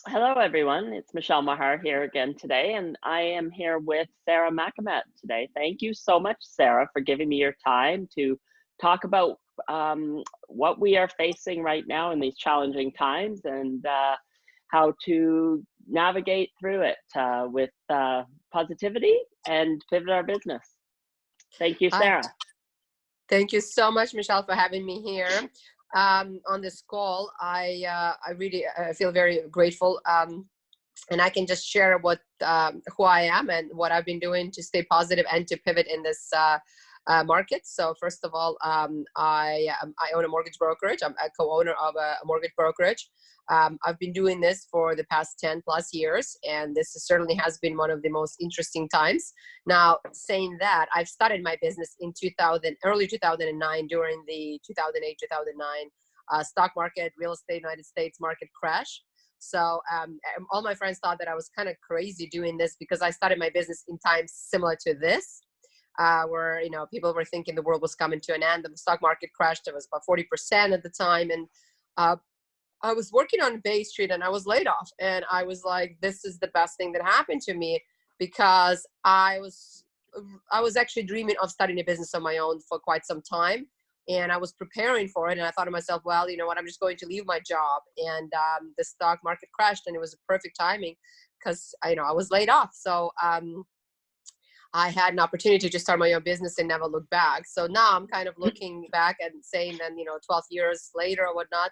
Hello, everyone. It's Michelle Mahar here again today, and I am here with Sarah Makhomet today. Thank you so much, Sarah, for giving me your time to talk about what we are facing right now in these challenging times and how to navigate through it with positivity and pivot our business. Thank you, Hi, Sarah. thank you so much, Michelle, for having me here on this call. I really feel very grateful, and I can just share what who I am and what I've been doing to stay positive and to pivot in this market. So first of all, I own a mortgage brokerage. I'm a co-owner of a mortgage brokerage. I've been doing this for the past 10 plus years, and this certainly has been one of the most interesting times. Now, saying that, I've started my business in early 2009 during the 2008, 2009 stock market, real estate, United States market crash. So all my friends thought that I was kind of crazy doing this because I started my business in times similar to this. Where people were thinking the world was coming to an end. The stock market crashed. It was about 40% at the time, and I was working on Bay Street, and I was laid off. And I was like, "This is the best thing that happened to me," because I was actually dreaming of starting a business on my own for quite some time, and I was preparing for it. And I thought to myself, "Well, you know what? I'm just going to leave my job." And the stock market crashed, and it was a perfect timing because I was laid off. So I had an opportunity to just start my own business and never look back. So now I'm kind of looking back and saying, then 12 years later or whatnot,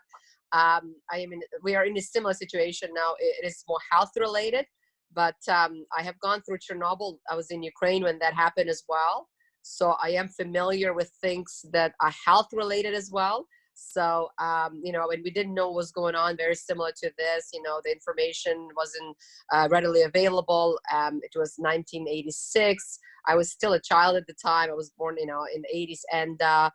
we are in a similar situation now. It is more health related, but I have gone through Chernobyl. I was in Ukraine when that happened as well. So I am familiar with things that are health related as well. So, and we didn't know what was going on, very similar to this. The information wasn't readily available. It was 1986. I was still a child at the time. I was born, in the 80s. And I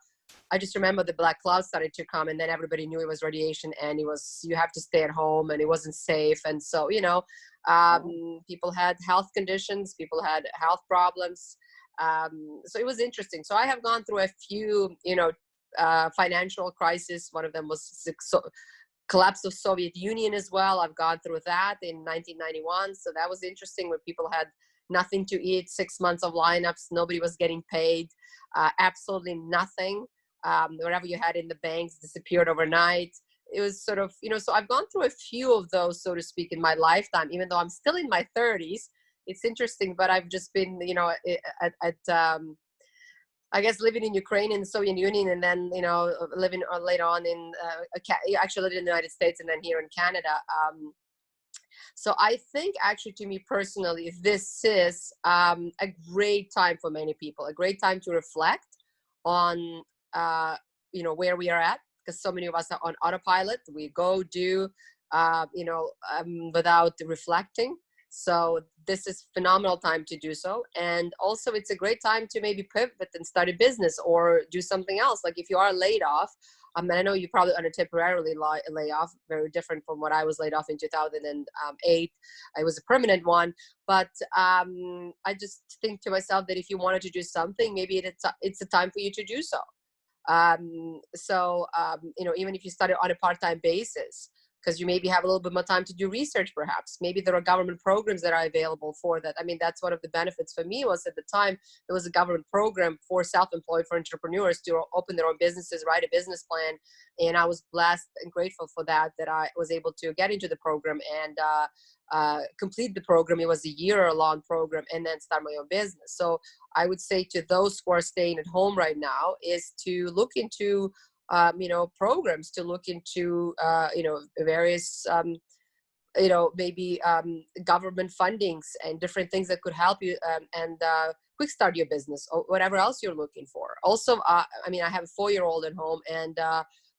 just remember the black clouds started to come, and then everybody knew it was radiation, and you have to stay at home, and it wasn't safe. And so, people had health conditions, people had health problems. So it was interesting. So I have gone through a few, financial crisis. One of them was collapse of Soviet Union as well. I've gone through that in 1991. So that was interesting, where people had nothing to eat, 6 months of lineups, nobody was getting paid, absolutely nothing. Whatever you had in the banks disappeared overnight. It was sort of, so I've gone through a few of those, so to speak, in my lifetime, even though I'm still in my 30s. It's interesting, but I've just been, I guess living in Ukraine in the Soviet Union, and then living later on in actually lived in the United States, and then here in Canada. So I think, actually, to me personally, this is a great time for many people, a great time to reflect on where we are at, because so many of us are on autopilot. We go do without reflecting. So this is phenomenal time to do so. And also it's a great time to maybe pivot and start a business or do something else. Like if you are laid off, and I know you probably on a temporarily layoff, very different from what I was laid off in 2008. I was a permanent one. But I just think to myself that if you wanted to do something, maybe it's a time for you to do so. Even if you start it on a part-time basis, because you maybe have a little bit more time to do research, perhaps. Maybe there are government programs that are available for that. I mean, that's one of the benefits for me was at the time, there was a government program for self-employed, for entrepreneurs to open their own businesses, write a business plan. And I was blessed and grateful for that I was able to get into the program and complete the program. It was a year-long program, and then start my own business. So I would say to those who are staying at home right now is to look into programs, to look into, various, maybe government fundings and different things that could help you and quick start your business or whatever else you're looking for. Also, I have a 4-year-old at home, and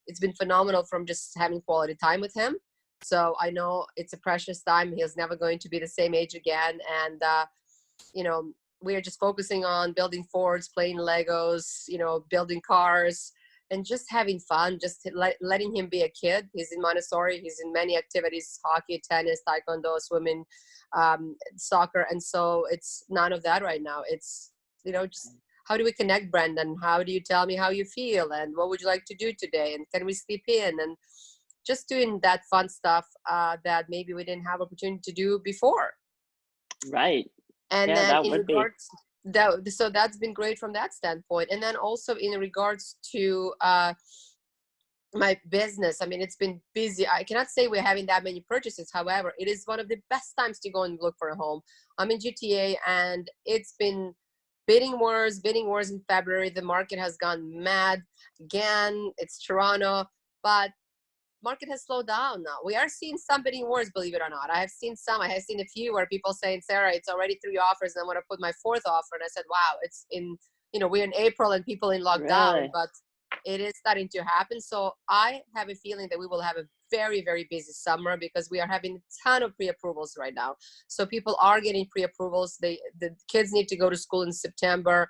it's been phenomenal from just having quality time with him. So I know it's a precious time. He's never going to be the same age again. And, we are just focusing on building forts, playing Legos, building cars, and just having fun, just letting him be a kid. He's in Montessori. He's in many activities: hockey, tennis, taekwondo, swimming, soccer. And so it's none of that right now. It's, just how do we connect, Brendan? How do you tell me how you feel? And what would you like to do today? And can we sleep in? And just doing that fun stuff that maybe we didn't have opportunity to do before. Right. And Yeah, then that in would be. regards so that's been great from that standpoint. And then also in regards to my business, I mean, it's been busy. I cannot say we're having that many purchases. However, it is one of the best times to go and look for a home. I'm in GTA, and it's been bidding wars in February. The market has gone mad again. It's Toronto, but market has slowed down now. We are seeing some bidding wars, believe it or not. I have seen a few where people saying, Sarah, it's already 3 offers and I want to put my 4th offer. And I said, wow, it's in, we're in April and people in lockdown, Really? but it is starting to happen. So I have a feeling that we will have a very, very busy summer because we are having a ton of pre-approvals right now. So people are getting pre-approvals. The kids need to go to school in September.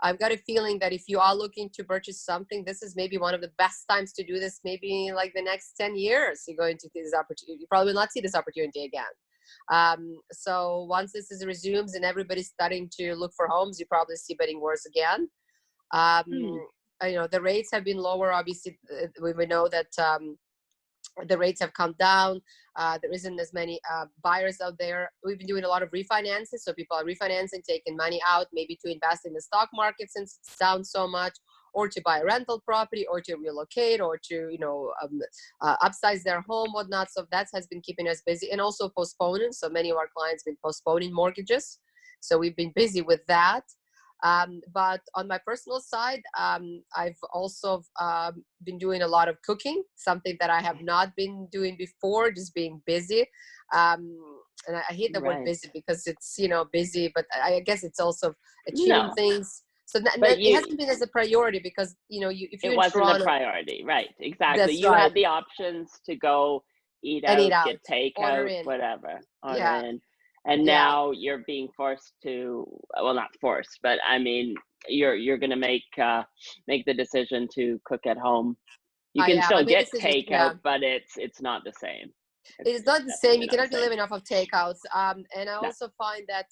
I've got a feeling that if you are looking to purchase something, this is maybe one of the best times to do this. Maybe like the next 10 years, you're going to see this opportunity. You probably will not see this opportunity again. So once this is resumes and everybody's starting to look for homes, you probably see bidding wars again. Hmm. The rates have been lower. Obviously, we know that the rates have come down. There isn't as many buyers out there. We've been doing a lot of refinances. So people are refinancing, taking money out, maybe to invest in the stock market since it's down so much, or to buy a rental property, or to relocate, or to, upsize their home, whatnot. So that has been keeping us busy, and also postponing. So many of our clients been postponing mortgages. So we've been busy with that. But on my personal side, I've also been doing a lot of cooking, something that I have not been doing before, just being busy. And I hate the word Right. busy because it's, busy, but I guess it's also achieving No, things. So but it hasn't been as a priority because, if it you're in wasn't a Toronto, priority. Right. Exactly. that's You right. had the options to go eat And eat out, out, get order takeout, in. whatever, order Yeah. in. And Yeah. now you're being forced to, well, not forced, but I mean, you're going to make the decision to cook at home. You I can am. I still made get decisions. Yeah. takeout, but it's not the same. It is not the same. Definitely You not the cannot be same. living off of takeouts. And I No, also find that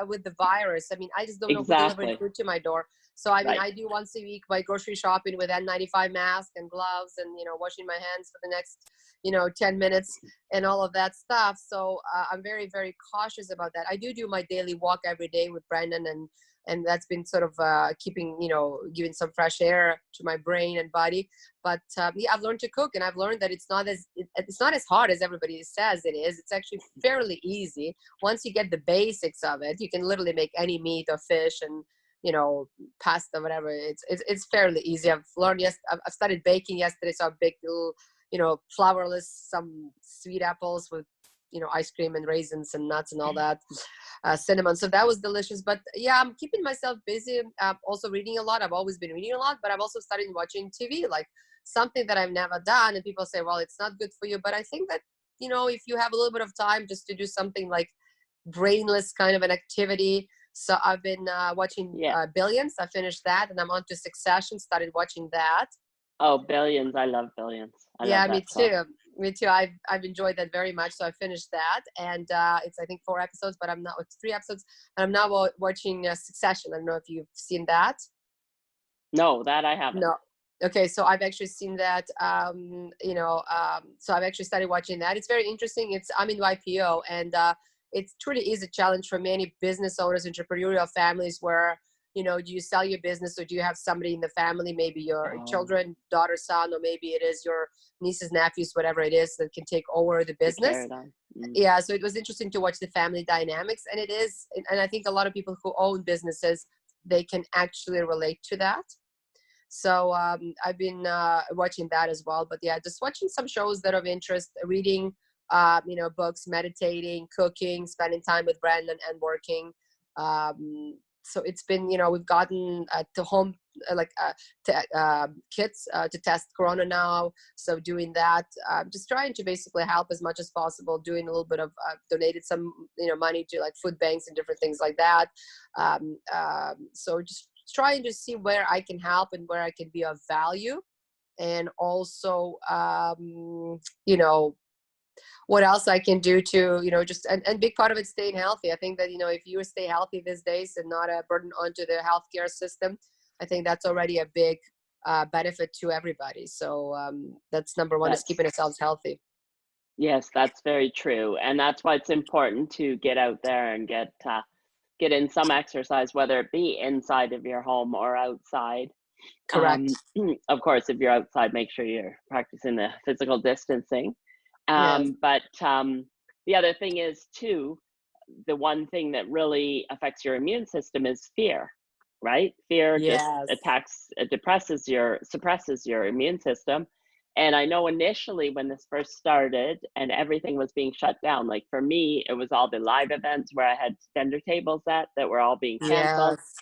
with the virus, I mean, I just don't know who delivered exactly. food to my door. So, I mean, Right. I do once a week my grocery shopping with N95 mask and gloves and, washing my hands for the next, 10 minutes and all of that stuff. So I'm very, very cautious about that. I do my daily walk every day with Brandon, and that's been sort of keeping, giving some fresh air to my brain and body. But yeah, I've learned to cook, and I've learned that it's not as hard as everybody says it is. It's actually fairly easy. Once you get the basics of it, you can literally make any meat or fish and, pasta, whatever. It's fairly easy. I've learned. Yes, I've started baking yesterday, so I baked little, flourless, some sweet apples with, ice cream and raisins and nuts and all that. Cinnamon. So that was delicious. But yeah, I'm keeping myself busy. Also reading a lot. I've always been reading a lot, but I've also started watching TV, like something that I've never done. And people say, well, it's not good for you. But I think that, if you have a little bit of time just to do something like brainless kind of an activity. So I've been watching Yeah. Billions. I finished that, and I'm on to Succession. Started watching that. Oh, Billions. I love Billions. I love Yeah, me that show. too. Me too. I've enjoyed that very much. So I finished that, and it's I think 4 episodes, but it's 3 episodes, and I'm now watching Succession. I don't know if you've seen that. No, that I haven't. No. Okay, so I've actually seen that. So I've actually started watching that. It's very interesting. I'm in YPO, and it truly is a challenge for many business owners, entrepreneurial families, where do you sell your business, or do you have somebody in the family, maybe your Oh, children, daughter, son, or maybe it is your nieces, nephews, whatever it is, that can take over the to carry business. it on. Mm. Yeah, so it was interesting to watch the family dynamics, and it is, and I think a lot of people who own businesses, they can actually relate to that. So I've been watching that as well. But yeah, just watching some shows that are of interest, reading, books, meditating, cooking, spending time with Brandon, and working. So it's been, we've gotten to home kits to test Corona now. So doing that, just trying to basically help as much as possible, doing a little bit of donated some, money to like food banks and different things like that. So just trying to see where I can help and where I can be of value. And also, what else I can do to, just, and big part of it, staying healthy. I think that, if you stay healthy these days and not a burden onto the healthcare system, I think that's already a big, benefit to everybody. So that's number one, is That's keeping ourselves healthy. yes, that's very true, and that's why it's important to get out there and get in some exercise, whether it be inside of your home or outside. Um, Correct. of course, if you're outside, make sure you're practicing the physical distancing. Yes. The other thing is too, the one thing that really affects your immune system is fear, right? Fear just Yes. suppresses your immune system. And I know initially when this first started and everything was being shut down, like for me, it was all the live events where I had vendor tables that were all being canceled. Yes.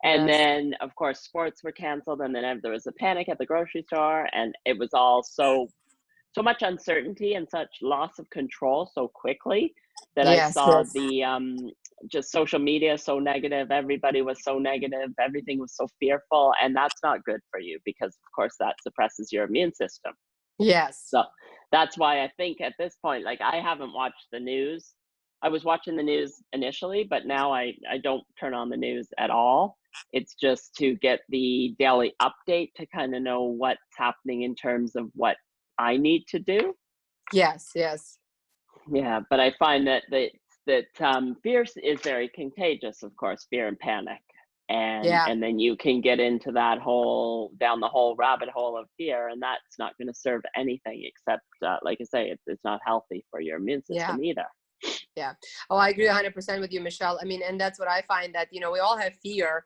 And Yes. then, of course, sports were canceled. And then there was a panic at the grocery store. And it was all so much uncertainty and such loss of control so quickly that I Yes. saw Yes. the just social media so negative. Everybody was so negative. Everything was so fearful. And that's not good for you because, of course, that suppresses your immune system. Yes. So that's why I think at this point, like I haven't watched the news. I was watching the news initially, but now I don't turn on the news at all. It's just to get the daily update to kind of know what's happening in terms of what I need to do. Yes. Yes. Yeah, but I find that fear is very contagious, of course, fear and panic. Yeah. And then you can get into that whole down the whole rabbit hole of fear, and that's not going to serve anything except, like I say, it's not healthy for your immune Yeah. system either. Yeah. Oh, I agree 100% with you, Michelle. I mean, and that's what I find, that, we all have fear.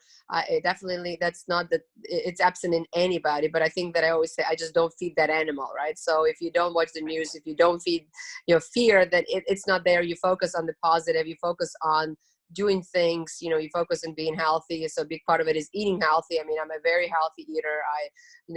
It definitely, that's not that it's absent in anybody, but I think that I always say, I just don't feed that animal, right? So if you don't watch the news, if you don't feed your fear, then it's not there. You focus on the positive, you focus on doing things, you focus on being healthy. So a big part of it is eating healthy. I mean, I'm a very healthy eater. I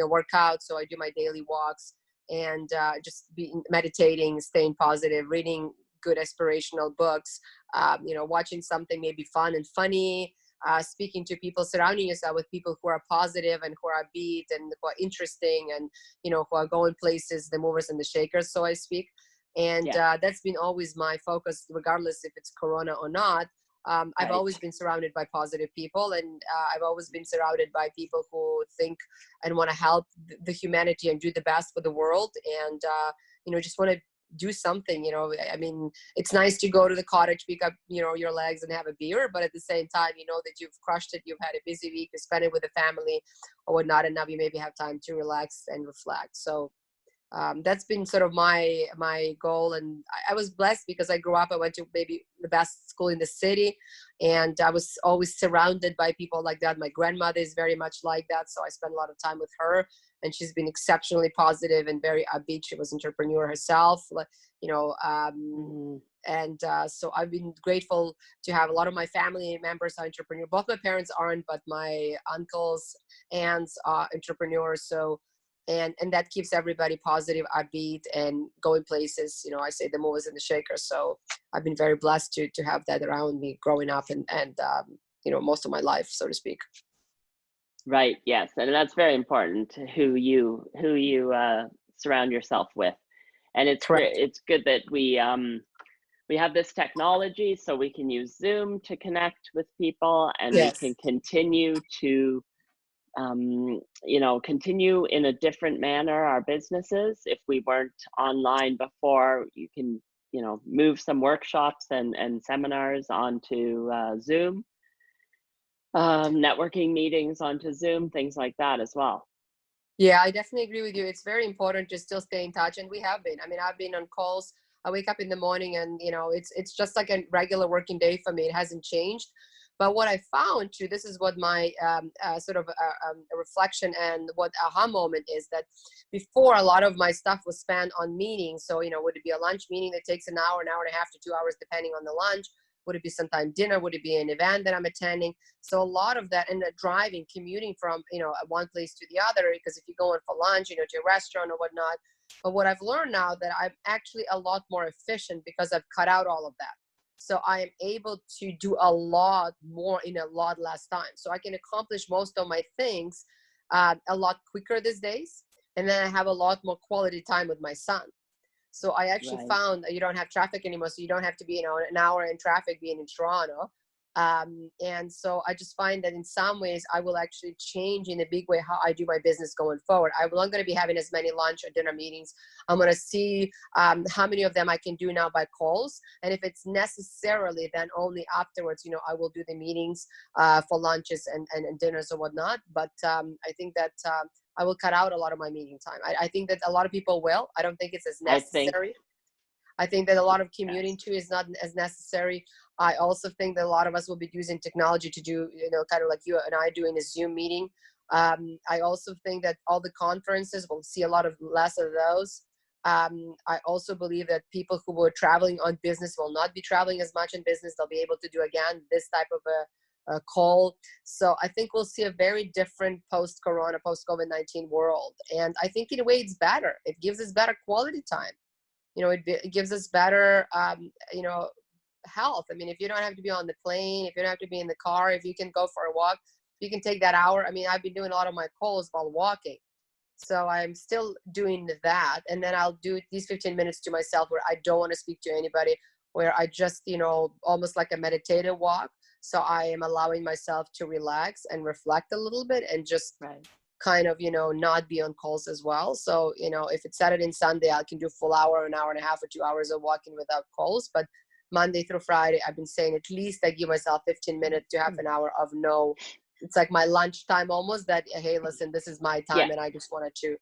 work out, so I do my daily walks, and just be meditating, staying positive, reading good aspirational books, watching something maybe fun and funny, speaking to people, surrounding yourself with people who are positive and who are upbeat and who are interesting, and who are going places, the movers and the shakers, so I speak. And Yeah, that's been always my focus, regardless if it's Corona or not. I've right. always been surrounded by positive people, and I've always been surrounded by people who think and want to help the humanity and do the best for the world, and just want to do something. I mean, it's nice to go to the cottage, pick up your legs and have a beer, but at the same time, that you've crushed it, you've had a busy week, you spend it with the family or whatnot, and now you maybe have time to relax and reflect. So that's been sort of my goal. And I was blessed because I grew up, I went to maybe the best school in the city, and I was always surrounded by people like that. My grandmother is very much like that, so I spent a lot of time with her, and she's been exceptionally positive and very upbeat. She was an entrepreneur herself, you know um, Mhm. and so I've been grateful to have a lot of my family members are entrepreneur. Both my parents aren't, but my uncles, aunts are entrepreneurs. So and that keeps everybody positive, upbeat, and going places. I say the movers and the shakers. So I've been very blessed to have that around me growing up, and most of my life, so to speak. Right. Yes, and that's very important, who you surround yourself with. And it's great. Correct. It's good that we have this technology so we can use Zoom to connect with people, and we Yes. can continue to continue in a different manner our businesses. If we weren't online before, you can, move some workshops and seminars onto Zoom, networking meetings onto Zoom, things like that as well. Yeah, I definitely agree with you. It's very important to still stay in touch, and we have been. I mean, I've been on calls. I wake up in the morning, and it's just like a regular working day for me. It hasn't changed. But what I found too, this is what my sort of a reflection and what aha moment is, that before, a lot of my stuff was spent on meetings. So would it be a lunch meeting that takes an hour and a half to 2 hours, depending on the lunch? Would it be sometime dinner? Would it be an event that I'm attending? So a lot of that, and the driving, commuting from one place to the other, because if you're going for lunch, to a restaurant or whatnot. But what I've learned now, that I'm actually a lot more efficient because I've cut out all of that. So I am able to do a lot more in a lot less time. So I can accomplish most of my things a lot quicker these days, and then I have a lot more quality time with my son. So I actually Right. found that you don't have traffic anymore. So you don't have to be, an hour in traffic being in Toronto. And so I just find that in some ways I will actually change in a big way how I do my business going forward. I'm not going to be having as many lunch or dinner meetings. I'm going to see how many of them I can do now by calls. And if it's necessarily, then only afterwards, I will do the meetings for lunches and dinners or whatnot. But I think that I will cut out a lot of my meeting time. I think that a lot of people will. I don't think it's as I think, necessary. I think that a lot of commuting yes, too is not as necessary. I also think that a lot of us will be using technology to do, kind of like you and I doing a Zoom meeting. I also think that all the conferences, we'll see a lot of less of those. I also believe that people who were traveling on business will not be traveling as much in business. They'll be able to do, again, this type of a call. So I think we'll see a very different post-corona, post-COVID-19 world. And I think in a way it's better. It gives us better quality time. It gives us better, health. I mean, if you don't have to be on the plane, if you don't have to be in the car, if you can go for a walk, you can take that hour. I mean, I've been doing a lot of my calls while walking. So I'm still doing that. And then I'll do these 15 minutes to myself where I don't want to speak to anybody, where I just, almost like a meditative walk. So I am allowing myself to relax and reflect a little bit and just right. kind of, not be on calls as well. So, if it's Saturday and Sunday, I can do full hour, an hour and a half or 2 hours of walking without calls. But Monday through Friday, I've been saying at least I give myself 15 minutes to half an hour of no, it's like my lunch time almost, that, hey, listen, this is my Yeah, time. And I just wanted to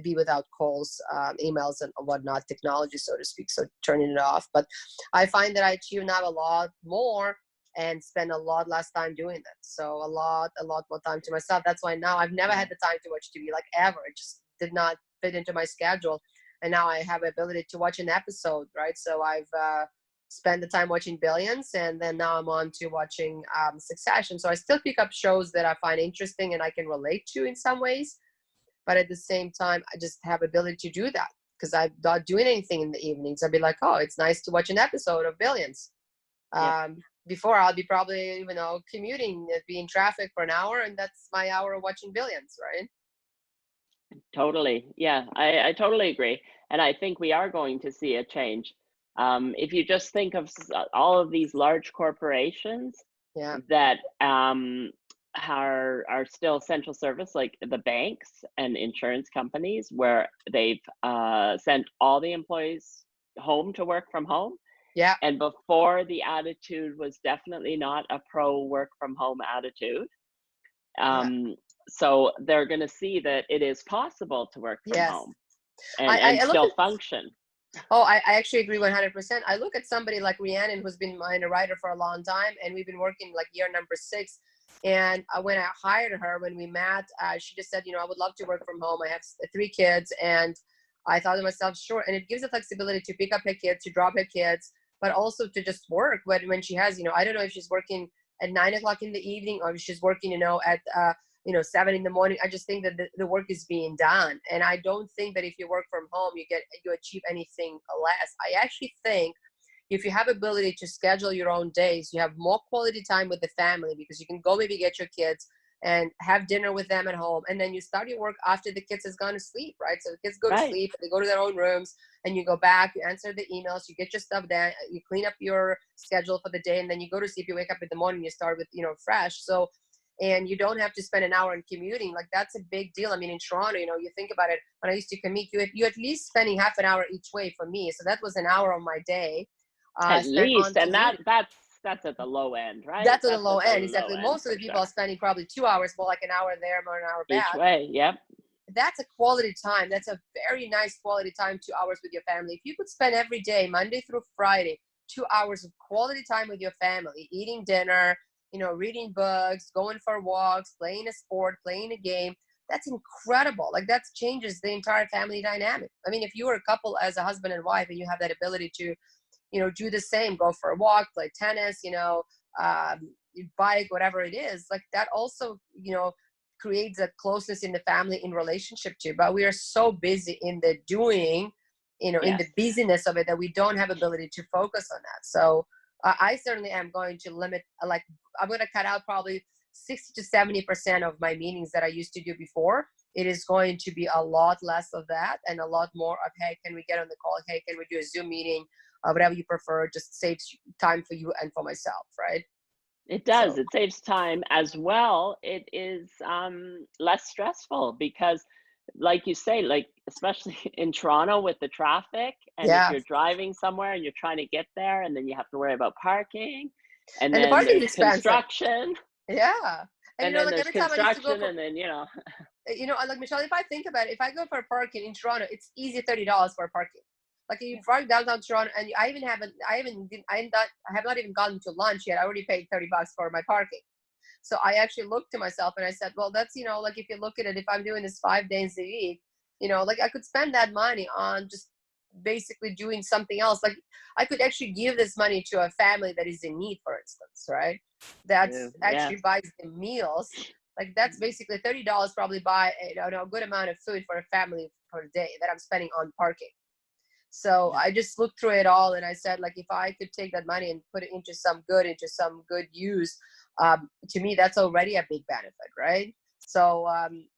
be without calls, emails and whatnot, technology, so to speak. So turning it off. But I find that I achieve now a lot more and spend a lot less time doing that. So a lot more time to myself. That's why now I've never had the time to watch TV, like ever. It just did not fit into my schedule. And now I have the ability to watch an episode, right? So I've spent the time watching Billions, and then now I'm on to watching Succession. So I still pick up shows that I find interesting and I can relate to in some ways. But at the same time, I just have ability to do that because I'm not doing anything in the evenings. I'd be like, oh, it's nice to watch an episode of Billions. yep, Before I'll be probably, commuting, be in traffic for an hour, and that's my hour of watching Billions, right? totally. Yeah, I totally agree. And I think we are going to see a change. If you just think of all of these large corporations Yeah. that are still essential service, like the banks and insurance companies, where they've sent all the employees home to work from home. Yeah. And before, the attitude was definitely not a pro work from home attitude. Yeah. So they're going to see that it is possible to work from Yes. home and I look still at, function. oh, I actually agree 100%. I look at somebody like Rhiannon, who's been my writer for a long time, and we've been working like year number 6. And when I hired her, when we met, she just said, I would love to work from home. I have 3 kids. And I thought to myself, sure. And it gives the flexibility to pick up her kids, to drop her kids, but also to just work when she has, I don't know if she's working at 9 o'clock in the evening or if she's working, at 7 in the morning. I just think that the work is being done. And I don't think that if you work from home, you achieve anything less. I actually think if you have ability to schedule your own days, you have more quality time with the family because you can go maybe get your kids and have dinner with them at home. And then you start your work after the kids has gone to sleep, right? So the kids go to Right. sleep, they go to their own rooms, and you go back, you answer the emails, you get your stuff done, you clean up your schedule for the day, and then you go to sleep, you wake up in the morning, you start with, fresh. So, and you don't have to spend an hour in commuting. Like that's a big deal. I mean, in Toronto, you think about it, when I used to commute, you at least spending half an hour each way for me. So that was an hour of my day At spent on least, and commuting. that's at the low end, right? That's at the That's low at the end, low exactly. end Most of for the people sure. are spending probably 2 hours, more like an hour there, more an hour Each back. way, yep. That's a quality time. That's a very nice quality time, 2 hours with your family. If you could spend every day, Monday through Friday, 2 hours of quality time with your family, eating dinner, reading books, going for walks, playing a sport, playing a game, that's incredible. Like that changes the entire family dynamic. I mean, if you were a couple as a husband and wife and you have that ability to, do the same, go for a walk, play tennis, bike, whatever it is, like that also, creates a closeness in the family, in relationship too. But we are so busy in the doing, in Yes. the busyness of it, that we don't have ability to focus on that. So I certainly am going to limit, like I'm going to cut out probably 60 to 70% of my meetings that I used to do before. It is going to be a lot less of that and a lot more of, hey, can we get on the call? Hey, can we do a Zoom meeting? Whatever you prefer, just saves time for you and for myself, right? It does. So It saves time as well. It is less stressful because, like you say, like especially in Toronto with the traffic, and if yeah, you're driving somewhere and you're trying to get there, and then you have to worry about parking, and and the then parking is there's expensive. construction, Yeah, and and then like there's every time I used to go construction, for, and then like Michelle, if I think about it, if I go for a parking in Toronto, it's easy $30 for a parking. Like you park downtown Toronto, and I have not even gotten to lunch yet. I already paid $30 for my parking. So I actually looked to myself and I said, well, that's, like if you look at it, if I'm doing this 5 days a week, like I could spend that money on just basically doing something else. Like I could actually give this money to a family that is in need, for instance, right? That's yeah, actually buys them meals. Like that's basically $30 probably buy a good amount of food for a family for a day that I'm spending on parking. So yeah, I just looked through it all and I said, like, if I could take that money and put it into some good use, to me, that's already a big benefit, right? So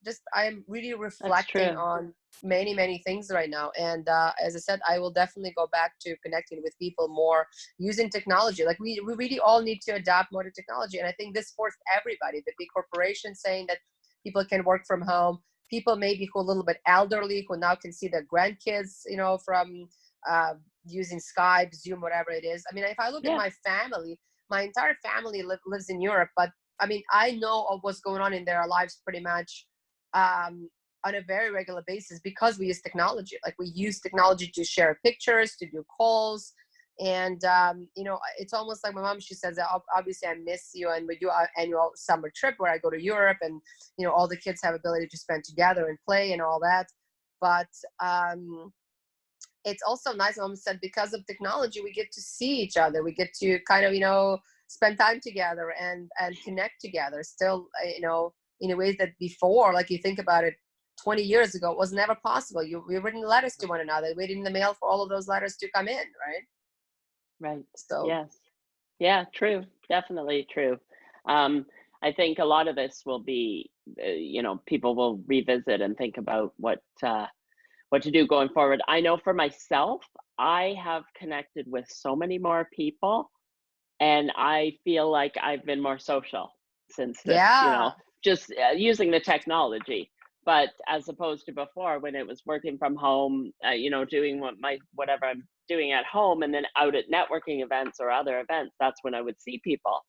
just I'm really that's reflecting true. on many, many things right now. And as I said, I will definitely go back to connecting with people more using technology. Like we really all need to adapt more to technology. And I think this forced everybody, the big corporations saying that people can work from home, people maybe who are a little bit elderly who now can see their grandkids, from uh, using Skype, Zoom, whatever it is. I mean, if I look at Yeah, my family, my entire family lives in Europe, but I mean, I know of what's going on in their lives pretty much on a very regular basis because we use technology. Like we use technology to share pictures, to do calls. And, it's almost like my mom, she says that obviously I miss you. And we do our annual summer trip where I go to Europe and, all the kids have ability to spend together and play and all that. But it's also nice, mom said, because of technology, we get to see each other. We get to kind of, spend time together and connect together still, in a way that before, like you think about it, 20 years ago, it was never possible. We written letters to one another, waiting in the mail for all of those letters to come in, right? right. So Yes. Yeah, true. Definitely true. Um, I think a lot of this will be, people will revisit and think about what to do going forward. I know for myself, I have connected with so many more people, and I feel like I've been more social since this, yeah, just using the technology. But as opposed to before, when it was working from home, doing whatever I'm doing at home, and then out at networking events or other events, that's when I would see people.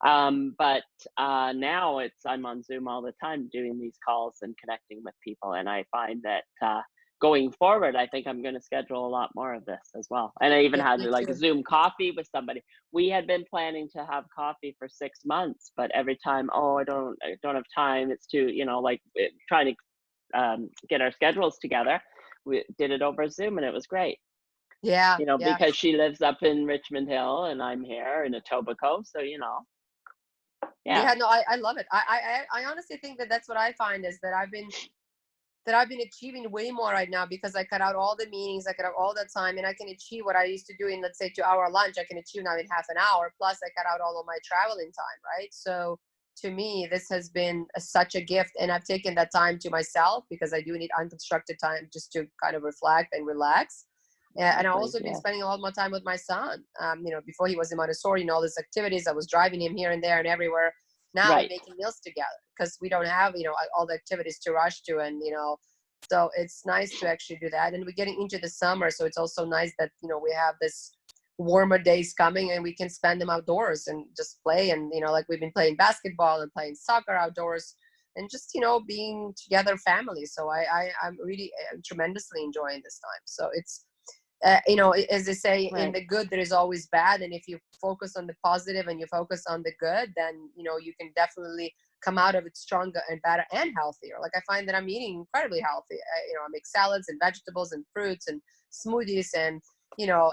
But now I'm on Zoom all the time doing these calls and connecting with people, and I find that going forward, I think I'm going to schedule a lot more of this as well. And I even yeah, had me like a too. Zoom coffee with somebody. We had been planning to have coffee for 6 months, but every time, oh, I don't have time. It's too, trying to get our schedules together. We did it over Zoom, and it was great. Yeah, yeah, Because she lives up in Richmond Hill and I'm here in Etobicoke, so yeah. yeah. No, I love it. I honestly think that that's what I find is that I've been achieving way more right now because I cut out all the meetings, I cut out all the time, and I can achieve what I used to do in, let's say, 2 hour lunch. I can achieve now in half an hour. Plus, I cut out all of my traveling time, right? So, to me, this has been such a gift, and I've taken that time to myself because I do need unconstructed time just to kind of reflect and relax. And I Exactly. also been Yeah. spending a lot more time with my son. Before he was in Montessori and all these activities, I was driving him here and there and everywhere. Now we're Right. making meals together because we don't have, all the activities to rush to, and so it's nice to actually do that. And we're getting into the summer, so it's also nice that we have this warmer days coming and we can spend them outdoors and just play. And like we've been playing basketball and playing soccer outdoors and just being together family. So I'm really tremendously enjoying this time. So it's as they say, in Right. the good there is always bad, and if you focus on the positive and you focus on the good, then you can definitely come out of it stronger and better and healthier. Like I find that I'm eating incredibly healthy. I make salads and vegetables and fruits and smoothies and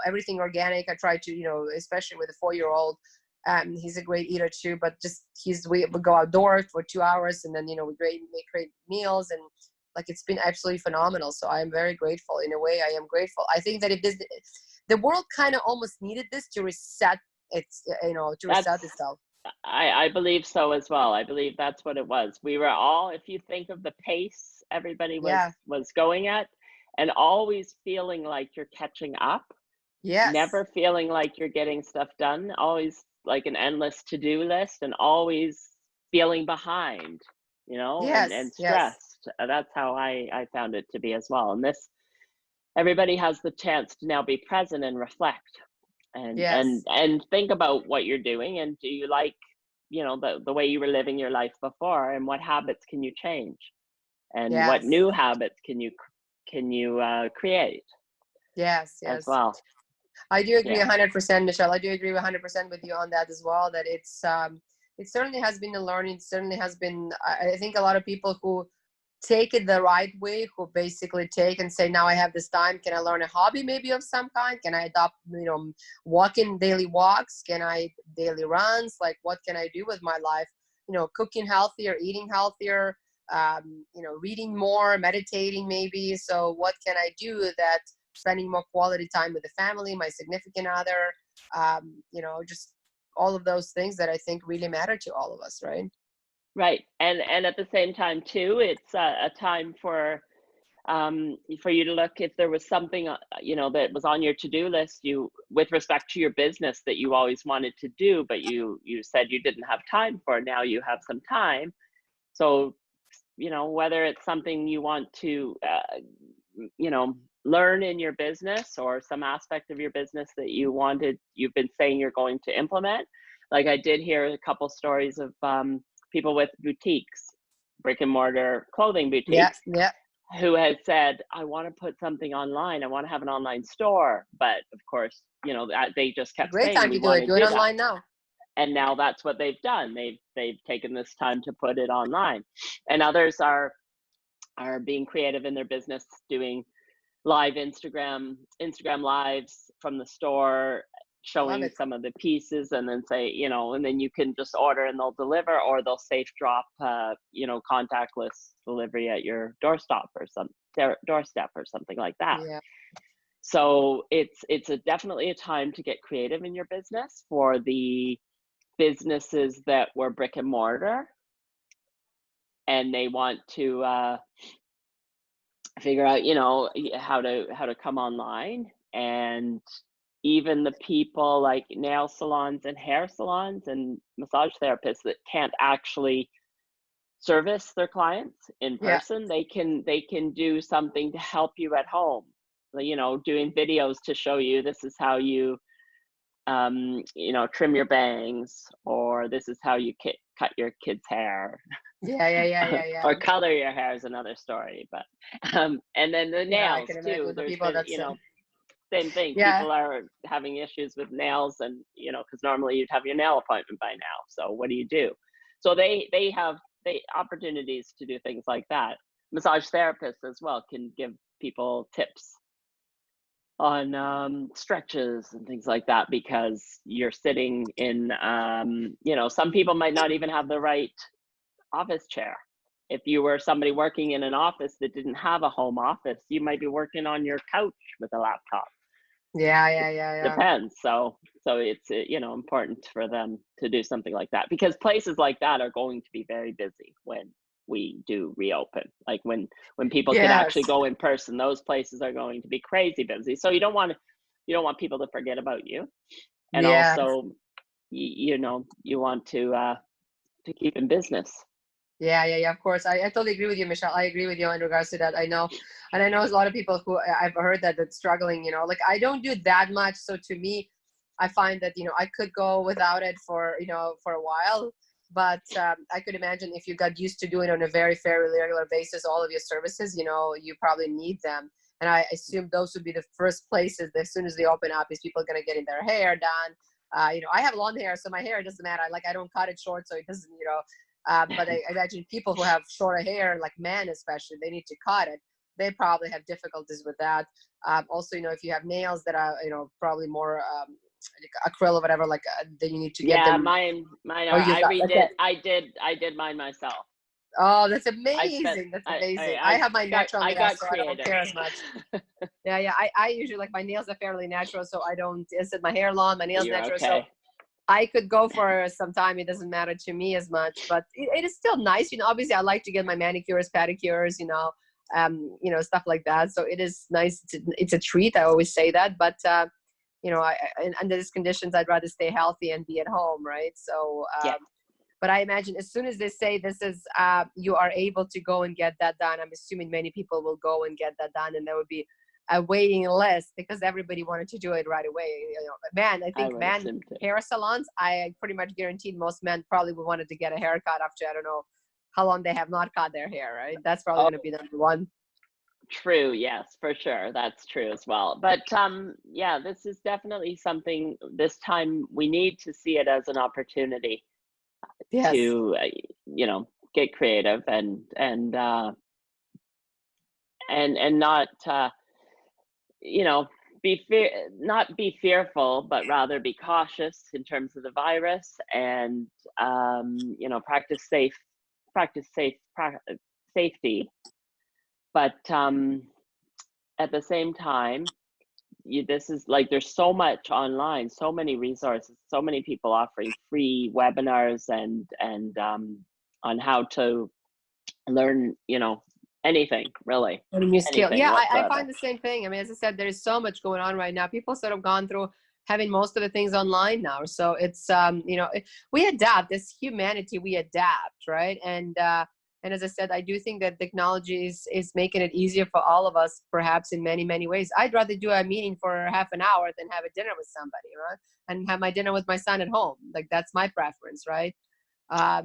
everything organic. I try to especially with a 4-year-old. He's a great eater too, but just we go outdoors for 2 hours and then we make great meals, and like it's been absolutely phenomenal. So I am very grateful. In a way, I am grateful. I think that if the world kind of almost needed this to reset to reset That's itself. I believe so as well. I believe that's what it was. We were all, if you think of the pace everybody Yeah. was going at, and always feeling like you're catching up, Yes. never feeling like you're getting stuff done, always like an endless to-do list and always feeling behind, and Yes, yes, stressed. That's how I found it to be as well. And this, everybody has the chance to now be present and reflect yes, and think about what you're doing, and do you like, the way you were living your life before, and what habits can you change, and what yes, new habits can you create yes, as yes. well. I do agree Yeah. 100%, Michelle. I do agree 100% with you on that as well. That it certainly has been a learning. It certainly has been. I think a lot of people who take it the right way, who basically take and say, now I have this time. Can I learn a hobby maybe of some kind? Can I adopt, walking daily walks? Can I daily runs? Like, what can I do with my life? Cooking healthier, eating healthier, reading more, meditating maybe. So what can I do that spending more quality time with the family, my significant other, just all of those things that I think really matter to all of us, right? Right. And at the same time too, it's a time for you to look if there was something, that was on your to-do list, with respect to your business, that you always wanted to do, but you said you didn't have time for. Now you have some time. So, whether it's something you want to, learn in your business, or some aspect of your business that you've been saying you're going to implement. Like, I did hear a couple stories of people with boutiques, brick and mortar clothing Yeah, boutiques, yeah. who had said, I want to put something online. I want to have an online store. But of course, they just It's a kept great saying, time we to do want it. to Do it do that. online now. And now that's what they've done. They've taken this time to put it online. And others are being creative in their business, doing live Instagram lives from the store, Love showing it. some of the pieces, and then say, and then you can just order and they'll deliver, or they'll safe drop, contactless delivery at your doorstep or something like that. Yeah. So it's definitely a time to get creative in your business, for the businesses that were brick and mortar, and they want to figure out, how to come online. And even the people like nail salons and hair salons and massage therapists that can't actually service their clients in Yeah. person, they can do something to help you at home, doing videos to show you, this is how you trim your bangs, or this is how you cut your kids hair. Yeah. Yeah. Yeah. Yeah. Yeah. Or color your hair is another story. But and then the Yeah. I nails can too, imagine the there's people been, that's, same thing, yeah. people are having issues with nails, and because normally you'd have your nail appointment by now, so what do you do? So they have opportunities to do things like that. Massage therapists as well can give people tips on stretches and things like that, because you're sitting in, some people might not even have the right office chair. If you were somebody working in an office that didn't have a home office, you might be working on your couch with a laptop. Yeah. Yeah. Yeah. Yeah. Depends. So it's, important for them to do something like that, because places like that are going to be very busy when we do reopen. Like when people can Yes. actually go in person, those places are going to be crazy busy. So you don't want people to forget about you. And Yeah. also, you want to keep in business. Yeah, yeah, yeah. Of course, I totally agree with you, Michelle. I agree with you in regards to that. I know, and I know a lot of people who I've heard that's struggling. Like I don't do that much, so to me, I find that I could go without it for for a while, but I could imagine if you got used to doing it on a very fairly regular basis, all of your services, you probably need them. And I assume those would be the first places as soon as they open up is people gonna get in their hair done. I have long hair, so my hair doesn't matter. Like I don't cut it short, so it doesn't. But I imagine people who have shorter hair, like men especially, they need to cut it. They probably have difficulties with that. Also, if you have nails that are, probably more like acrylic or whatever, like then you need to get Yeah, them. mine Oh, are. you I got redid. okay. I did mine myself. Oh, that's I spent. amazing. That's I amazing. I I have my got natural I nails, got so I don't creative. care as much. Yeah, yeah. I usually like my nails are fairly natural, so I don't. Is it my hair long? My nails You're natural, so okay. I could go for some time. It doesn't matter to me as much, but it is still nice. Obviously I like to get my manicures, pedicures, stuff like that. So it is nice. It's a treat. I always say that, but under these conditions, I'd rather stay healthy and be at home, right? So, Yeah. but I imagine as soon as they say this is, you are able to go and get that done, I'm assuming many people will go and get that done, and there would be a waiting list because everybody wanted to do it right away. Man, I think hair salons, I pretty much guaranteed most men probably would wanted to get a haircut after, I don't know how long they have not cut their hair, right? That's probably going to be number one. True. Yes, for sure. That's true as well. But yeah, this is definitely something this time we need to see it as an opportunity Yes. to, get creative and not, not be fearful, but rather be cautious in terms of the virus and, practice safety. But at the same time, this is like there's so much online, so many resources, so many people offering free webinars and on how to learn, anything really, A new skill. anything Yeah, I whatsoever. find the same thing. I mean, as I said, there is so much going on right now. People sort of gone through having most of the things online now. So it's, we adapt as humanity, we adapt, right? And as I said, I do think that technology is making it easier for all of us, perhaps in many, many ways. I'd rather do a meeting for half an hour than have a dinner with somebody, right? And have my dinner with my son at home. Like that's my preference, right?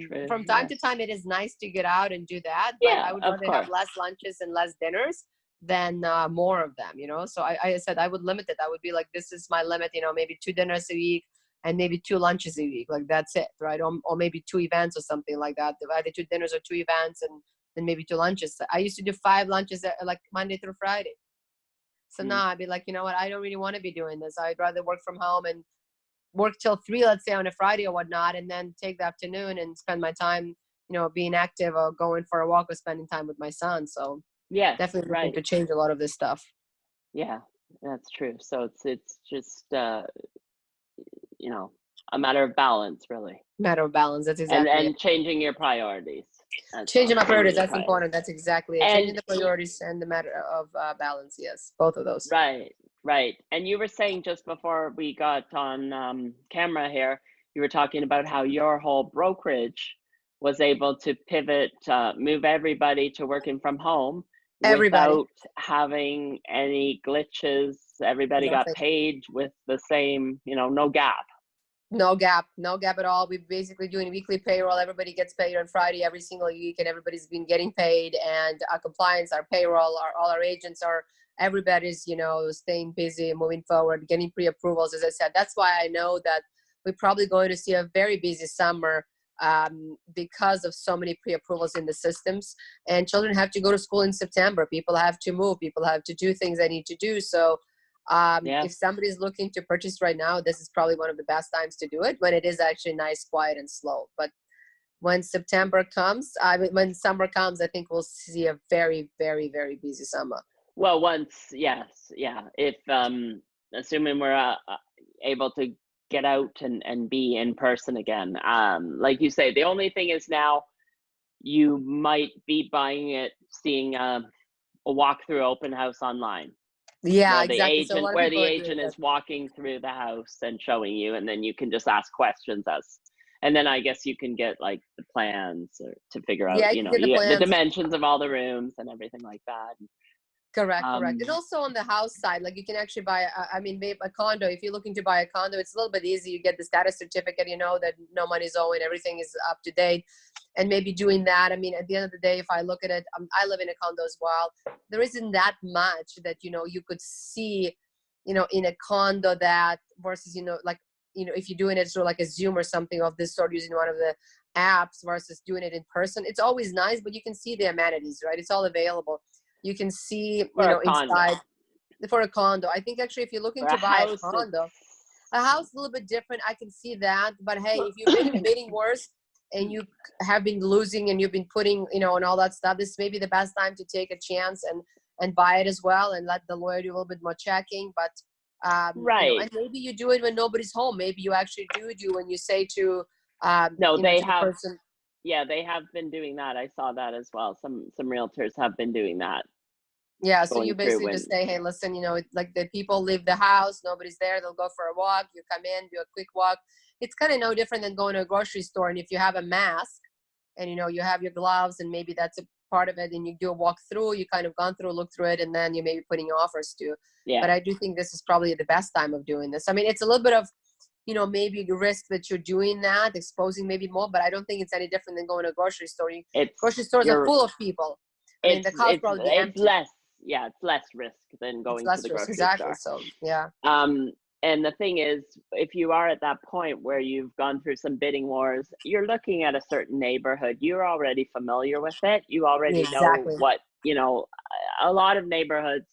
True. From time to Yes. time, it is nice to get out and do that, but Yeah, I would of rather have course. less lunches and less dinners than more of them, So I said I would limit it. I would be like, this is my limit, maybe 2 dinners a week and maybe 2 lunches a week. Like that's it, right? Or maybe 2 events or something like that. Either 2 dinners or 2 events and then maybe 2 lunches. I used to do 5 lunches like Monday through Friday. So Mm. now I'd be like, you know what? I don't really want to be doing this. I'd rather work from home and work till 3, let's say on a Friday or whatnot, and then take the afternoon and spend my time, being active or going for a walk or spending time with my son. So Yes, definitely looking right. to change a lot of this stuff. Yeah, that's true. So it's just you know, a matter of balance really. Matter of balance. That's And exactly it. and changing your priorities as well. Changing my Changing priorities. your That's priorities. important. That's exactly it. Changing And the priorities and the matter of balance. Yes, both of those. right, right. And you were saying just before we got on camera here, you were talking about how your whole brokerage was able to pivot, move everybody to working from home Everybody. without having any glitches. Everybody got Nothing. paid with the same, no gap. No gap, no gap at all. We're basically doing weekly payroll. Everybody gets paid on Friday every single week, and everybody's been getting paid. And our compliance, our payroll, all our agents are, everybody's, staying busy and moving forward, getting pre-approvals. As I said, that's why I know that we're probably going to see a very busy summer because of so many pre-approvals in the systems. And children have to go to school in September. People have to move. People have to do things they need to do. So Yeah. if somebody's looking to purchase right now, this is probably one of the best times to do it when it is actually nice, quiet, and slow. But when September comes, when summer comes, I think we'll see a very, very, very busy summer. Well, yes, yeah. If assuming we're able to get out and be in person again, like you say, the only thing is now you might be seeing a walkthrough open house online Yeah, exactly. So a lot of where the people are doing agent that. is walking through the house and showing you, and then you can just ask questions and then I guess you can get like the plans to figure out, Yeah, you can get the the plans. dimensions of all the rooms and everything like that. Correct, correct. And Um, also on the house side, like you can actually buy, maybe a condo. If you're looking to buy a condo, it's a little bit easy. You get the status certificate, that no money's owing, everything is up to date. And maybe doing that. I mean, at the end of the day, if I look at it, I live in a condo as well. There isn't that much that, you could see, in a condo that versus, if you're doing it through like a Zoom or something of this sort, using one of the apps versus doing it in person. It's always nice, but you can see the amenities, right? It's all available. You can see, for a condo. inside for a condo. I think actually if you're For looking a to buy a house, condo, it's a house a little bit different. I can see that. But hey, if you've been in bidding wars and you have been losing and you've been putting, and all that stuff, this may be the best time to take a chance and buy it as well and let the lawyer do a little bit more checking. But right. and maybe you do it when nobody's home. Maybe you actually do when you say to No, they to the have. person. Yeah, they have been doing that. I saw that as well. Some realtors have been doing that. Yeah, so you going through basically when, just say, hey, listen, like the people leave the house, nobody's there, they'll go for a walk, you come in, do a quick walk. It's kind of no different than going to a grocery store. And if you have a mask and, you have your gloves and maybe that's a part of it and you do a walk through, you kind of gone through, look through it, and then you may be putting your offers to. yeah, But I do think this is probably the best time of doing this. I mean, it's a little bit of, maybe the risk that you're doing that, exposing maybe more, but I don't think it's any different than going to a grocery store. it's, Grocery stores are you're, full of people. I mean, the house probably be it's empty. less, yeah, it's less risk than It's going to less the risk, grocery exactly. store. So yeah, And the thing is, if you are at that point where you've gone through some bidding wars, you're looking at a certain neighborhood, you're already familiar with it. You already know exactly. what, a lot of neighborhoods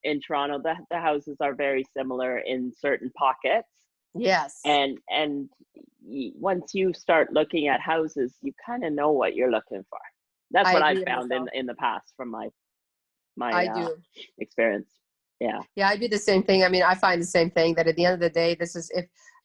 in Toronto, the houses are very similar in certain pockets. Yes, And once you start looking at houses, you kind of know what you're looking for. That's I what I've agree found myself. in the past from my I do. experience. Yeah. Yeah, I do the same thing. I mean, I find the same thing that at the end of the day, this is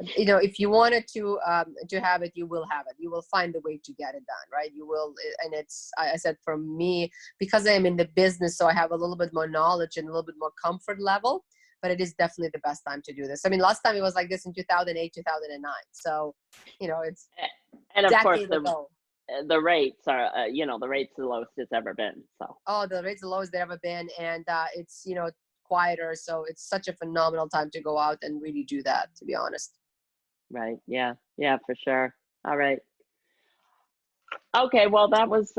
if you wanted to have it, you will have it. You will find the way to get it done, right? You will, and it's I said for me because I am in the business, so I have a little bit more knowledge and a little bit more comfort level. But it is definitely the best time to do this. I mean, last time it was like this in 2008, 2009. So, it's And of course, decade ago. the rates are, the rates the lowest it's ever been. So, Oh, the rates the lowest they've ever been, and it's quieter. So it's such a phenomenal time to go out and really do that. To be honest. right. Yeah. Yeah, for sure. All right. Okay. Well, that was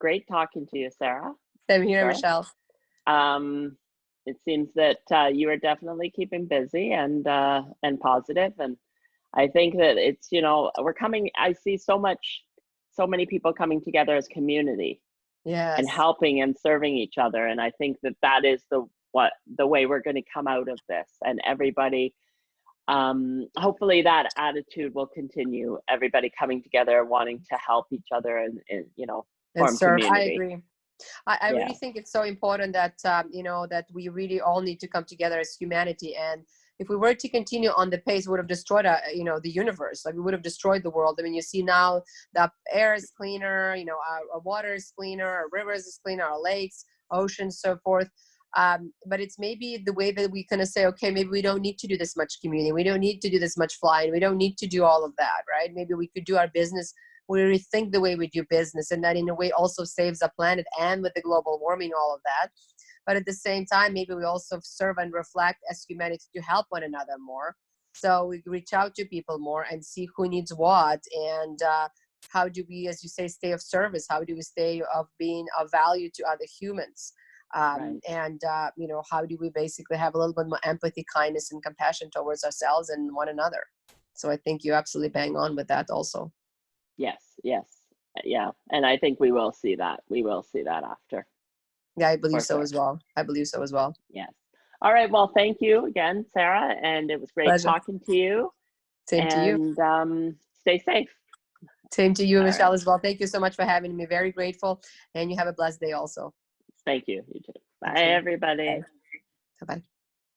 great talking to you, Sarah. Same here, Sarah. Michelle. It seems that you are definitely keeping busy and positive, and I think that it's we're coming. I see so many people coming together as community and Yes. helping and serving each other, and I think that is the way we're going to come out of this, and everybody. Hopefully that attitude will continue. Everybody coming together, wanting to help each other, and And form serve. I community. agree. I Yeah. really think it's so important that that we really all need to come together as humanity. And if we were to continue on the pace, we would have destroyed the universe. Like we would have destroyed the world. I mean, you see now the air is cleaner, our water is cleaner, our rivers is cleaner, our lakes, oceans, so forth. But it's maybe the way that we kind of say, okay, maybe we don't need to do this much commuting, we don't need to do this much flying, we don't need to do all of that, right? Maybe we could do our business, we rethink the way we do business, and that in a way also saves the planet, and with the global warming, all of that. But at the same time, maybe we also serve and reflect as humanity to help one another more. So we reach out to people more and see who needs what, and how do we, as you say, stay of service? How do we stay of being of value to other humans? Right. And how do we basically have a little bit more empathy, kindness, and compassion towards ourselves and one another? So I think you absolutely bang on with that also. Yes, yes, yeah, and I think we will see that. We will see that after, Yeah, I believe for so sure. as well. I believe so as well. Yes. All right. Well, thank you again, Sarah, and it was great Pleasure. talking to you. Same to you. And stay safe. Same to you, All Michelle, right. as well. Thank you so much for having me. Very grateful. And you have a blessed day also. Thank you. You too. Bye, Thank you. everybody. Bye. Bye-bye.